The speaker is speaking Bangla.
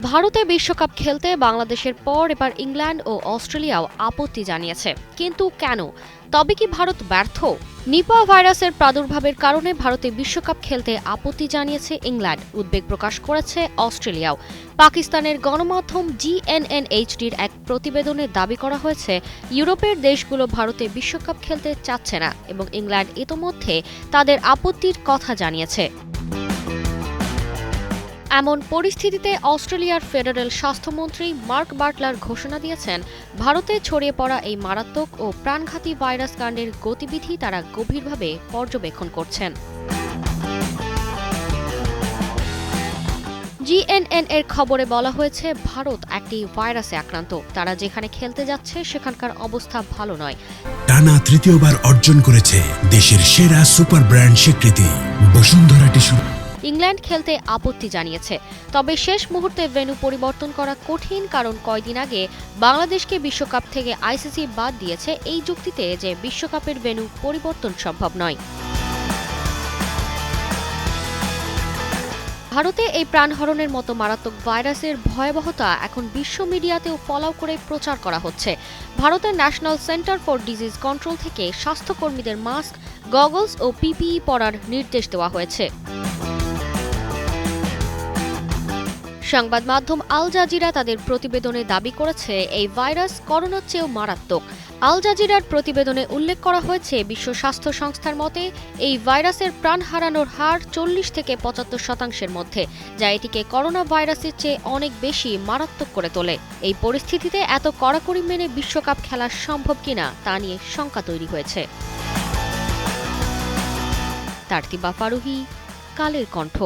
ভারতে বিশ্বকাপ খেলতে বাংলাদেশের পর এবার ইংল্যান্ড ও অস্ট্রেলিয়াও আপত্তি জানিয়েছে। কিন্তু কেন? তবে কি ভারত ব্যর্থ? নিপা ভাইরাসের প্রাদুর্ভাবের কারণে ভারতে বিশ্বকাপ খেলতে আপত্তি জানিয়েছে ইংল্যান্ড, উদ্বেগ প্রকাশ করেছে অস্ট্রেলিয়াও। পাকিস্তানের গণমাধ্যম GNNHDর এক প্রতিবেদনে দাবি করা হয়েছে ইউরোপের দেশগুলো ভারতে বিশ্বকাপ খেলতে চাচ্ছে না এবং ইংল্যান্ড ইতোমধ্যে তাদের আপত্তির কথা জানিয়েছে। এমন পরিস্থিতিতে অস্ট্রেলিয়ার ফেডারেল স্বাস্থ্যমন্ত্রী মার্ক বাটলার ঘোষণা দিয়েছেন, ভারতে ছড়িয়ে পড়া এই মারাত্মক ও প্রাণঘাতী ভাইরাস কাণ্ডের গতিবিধি তারা গভীরভাবে পর্যবেক্ষণ করছেন। GNN এর খবরে বলা হয়েছে, ভারত একটি ভাইরাসে আক্রান্ত। তারা যেখানে খেলতে যাচ্ছে সেখানকার অবস্থা ভালো নয়। টানা তৃতীয়বার অর্জন করেছে দেশের সেরা সুপার ব্র্যান্ড স্বীকৃতি বসুন্ধরা টিস্যু। ইংল্যান্ড খেলতে আপত্তি জানিয়েছে, তবে শেষ মুহূর্তে ভেন্যু পরিবর্তন করা কঠিন, কারণ কয়দিন আগে বাংলাদেশকে বিশ্বকাপ থেকে ICC বাদ দিয়েছে এই যুক্তিতে যে বিশ্বকাপের ভেন্যু পরিবর্তন সম্ভব নয়। ভারতে এই প্রাণহরণের মতো মারাত্মক ভাইরাসের ভয়াবহতা এখন বিশ্ব মিডিয়াতেও ফলাও করে প্রচার করা হচ্ছে। ভারতের national centre for disease control থেকে স্বাস্থ্যকর্মীদের মাস্ক, গগলস ও PPE পরার নির্দেশ দেওয়া হয়েছে। সংবাদ মাধ্যম আল জাজিরা তাদের প্রতিবেদনে দাবি করেছে এই ভাইরাস করোনার চেয়েও মারাত্মক। আল জাজিরার প্রতিবেদনে উল্লেখ করা হয়েছে, বিশ্ব স্বাস্থ্য সংস্থার মতে এই ভাইরাসের প্রাণ হারানোর হার 40 থেকে 75% মধ্যে, যা এটিকে করোনা ভাইরাসের চেয়ে অনেক বেশি মারাত্মক করে তোলে। এই পরিস্থিতিতে এত কড়াকড়ি মেনে বিশ্বকাপ খেলা সম্ভব কিনা তা নিয়ে শঙ্কা তৈরি হয়েছে। তারতিবা ফারুহী, কালের কণ্ঠ।